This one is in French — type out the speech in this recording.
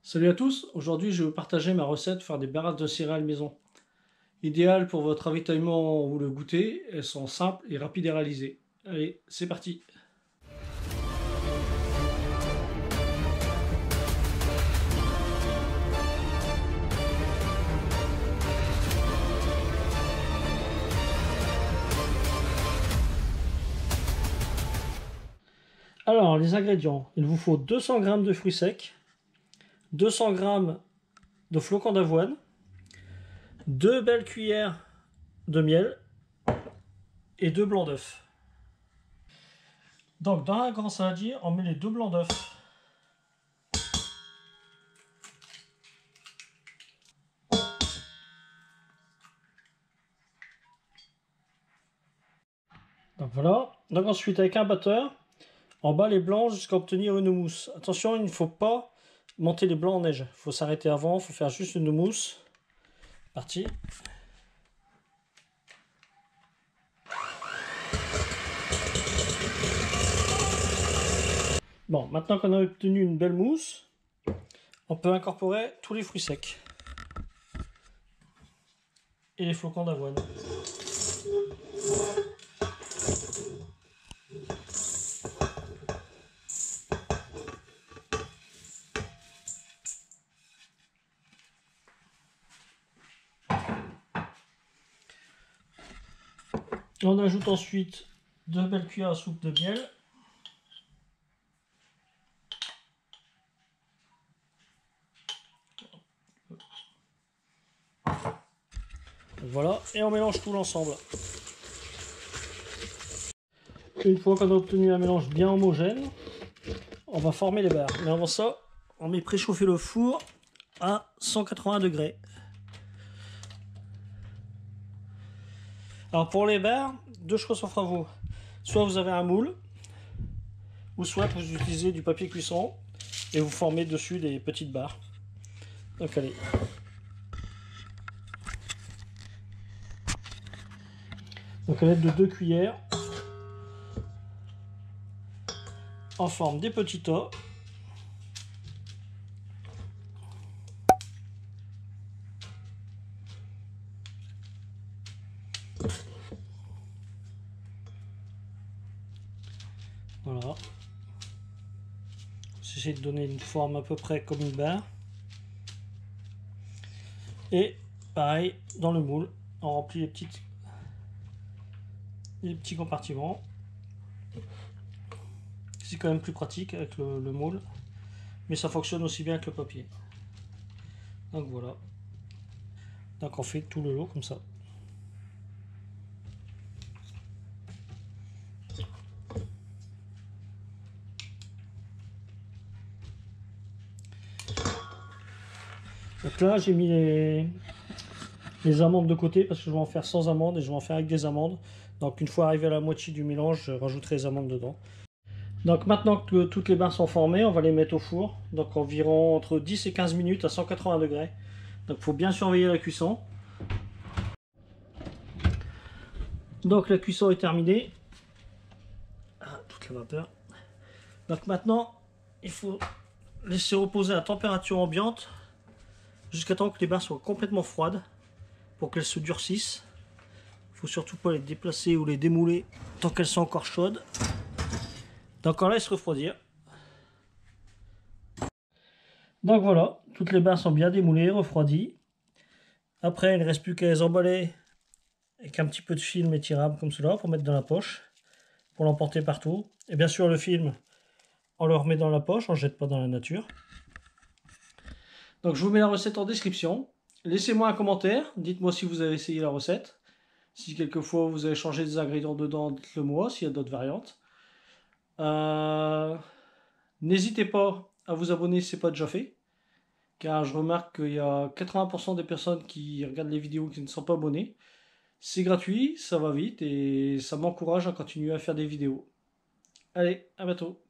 Salut à tous, aujourd'hui je vais vous partager ma recette pour faire des barattes de céréales maison. Idéales pour votre ravitaillement ou le goûter, elles sont simples et rapides à réaliser. Allez, c'est parti. Alors les ingrédients, il vous faut 200 g de fruits secs, 200 g de flocons d'avoine, 2 belles cuillères de miel et 2 blancs d'œufs. Donc dans un grand saladier, on met les 2 blancs d'œufs. Donc voilà. Donc ensuite avec un batteur, on bat les blancs jusqu'à obtenir une mousse. Attention, il ne faut pas monter les blancs en neige. Il faut s'arrêter avant, il faut faire juste une mousse. Parti. Bon, maintenant qu'on a obtenu une belle mousse, on peut incorporer tous les fruits secs et les flocons d'avoine. On ajoute ensuite 2 belles cuillères à soupe de miel. Voilà, et on mélange tout l'ensemble. Une fois qu'on a obtenu un mélange bien homogène, on va former les barres. Mais avant ça, on met préchauffer le four à 180 degrés. Alors pour les barres, deux choix s'offrent à vous. Soit vous avez un moule, ou soit vous utilisez du papier cuisson et vous formez dessus des petites barres. Donc allez. Donc à l'aide de 2 cuillères, on forme des petits tas. Voilà. J'essaie de donner une forme à peu près comme une barre. Et pareil, dans le moule, on remplit les petits compartiments. C'est quand même plus pratique avec le moule, mais ça fonctionne aussi bien que le papier. Donc voilà. Donc on fait tout le lot comme ça. Donc là j'ai mis les amandes de côté parce que je vais en faire sans amandes et je vais en faire avec des amandes. Donc une fois arrivé à la moitié du mélange, je rajouterai les amandes dedans. Donc maintenant que toutes les barres sont formées, on va les mettre au four. Donc environ entre 10 et 15 minutes à 180 degrés. Donc il faut bien surveiller la cuisson. Donc la cuisson est terminée. Ah, toute la vapeur. Donc maintenant, il faut laisser reposer à température ambiante jusqu'à temps que les barres soient complètement froides pour qu'elles se durcissent. Il ne faut surtout pas les déplacer ou les démouler tant qu'elles sont encore chaudes. Donc on laisse refroidir. Donc voilà, toutes les barres sont bien démoulées, refroidies. Après, il ne reste plus qu'à les emballer avec un petit peu de film étirable comme cela pour mettre dans la poche, pour l'emporter partout. Et bien sûr, le film, on le remet dans la poche, on ne jette pas dans la nature. Donc je vous mets la recette en description. Laissez-moi un commentaire, dites-moi si vous avez essayé la recette. Si quelquefois vous avez changé des ingrédients dedans, dites-le moi, s'il y a d'autres variantes. N'hésitez pas à vous abonner si ce n'est pas déjà fait, car je remarque qu'il y a 80% des personnes qui regardent les vidéos qui ne sont pas abonnées. C'est gratuit, ça va vite et ça m'encourage à continuer à faire des vidéos. Allez, à bientôt.